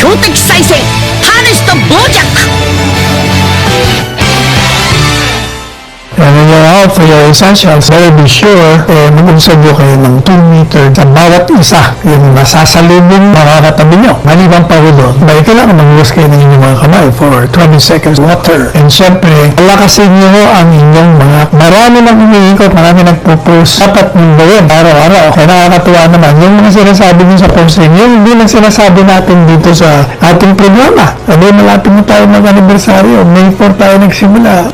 強敵再戦ハーネストボージャック。And when you're out for your essentials, better be sure mag-observe kayo ng 2 meter sa bawat isa. Yung masasalubong makakatabi nyo. Maliban pa ko doon, dahil kailangan mag-use kayo ng inyong mga kamay for 20 seconds water. And syempre, palakasin nyo ang inyong mga marami nang umiikot, marami nagpo-post. Dapat nyo gawin araw-araw. Kaya nakakatuwa naman, yung mga sinasabi nyo sa posting, yung hindi lang sinasabi natin dito sa ating programa. Sabi, malapit na tayo mag-anibersaryo. May 4 tayo nagsimula.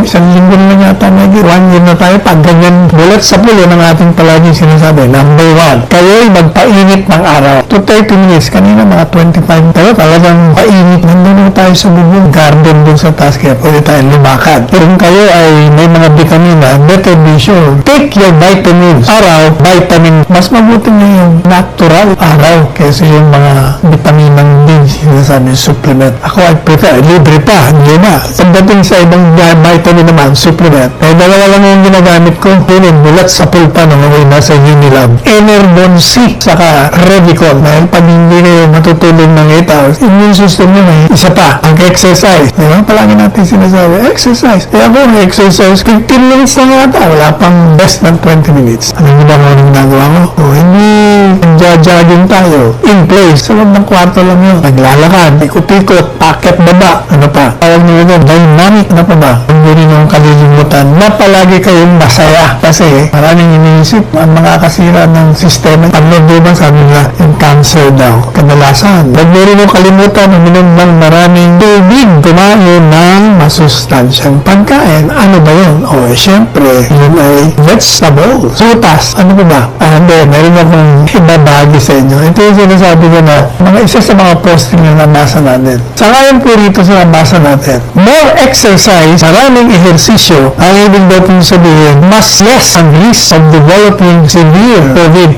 Isang linggo na yata naging 1 year na tayo. Pag ganyan, bulat sa pulo ng ating palagi sinasabi. Number 1, kayo'y magpainit ng araw. To 30 minutes. Kanina mga 25 tayo. Talagang painit. Nandun na tayo sa bubong garden dun sa taas. Kaya pwede tayong lumakad. Pero kung kayo ay may mga vitamina, better be sure. Take your vitamins. Araw, vitamin. Mas mabuti na yung natural araw kaysa yung mga vitaminang din sinasabi supplement. Ako ay prefer. Libre pa. Hindi na. Pagdating sa ibang vitamin naman, supplement. Dalawa lang yung ginagamit ko. Yun, bulat sa pulpa nung ako nasa Unilab. Enervon C, saka Revicol. Dahil pag hindi kayo matutulog ng 8 hours, immune system nyo may isa pa, ang exercise. Diba? Palagi natin sinasabi, exercise. Kaya ako, exercise, 15 minutes na nga. Wala pang best ng 20 minutes. Ano ba ang ginagawa ko? Hindi jogging tayo. In place. Sa loob ng kwarto lang yun. Naglalakad, ikot-ikot, packet baba. Ano pa? Tawag nyo yun, dynamic na pa ba? Hindi rin yung kalilimutan na palagi kayong masaya. Kasi maraming iniisip ang mga kasira ng sistema. Pag nagdiba, sabi nga, yung cancer daw. Kadalasan. Huwag mo rin yung kalimutan, uminom ng maraming tubig. Kumain ng masustansyang pagkain. Ano ba yun? O, syempre, yun ay vegetable. Sutas. Ano ba ba? Meron akong ibabagi sa inyo. Ito yung sinasabi ko na isa sa mga posting na nabasa natin. Sa ngayon po rito sa nabasa natin, more exercise, maraming ehersisyo, ang ibig daw pong sabihin, mas less ang risk of developing severe COVID.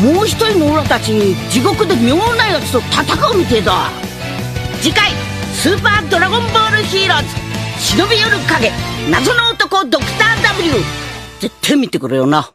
もう一人のオラたち地獄で妙なやつと戦うみてえだ。次回スーパードラゴンボールヒーローズ忍び寄る影謎の男ドクター W 絶対見てくれよな。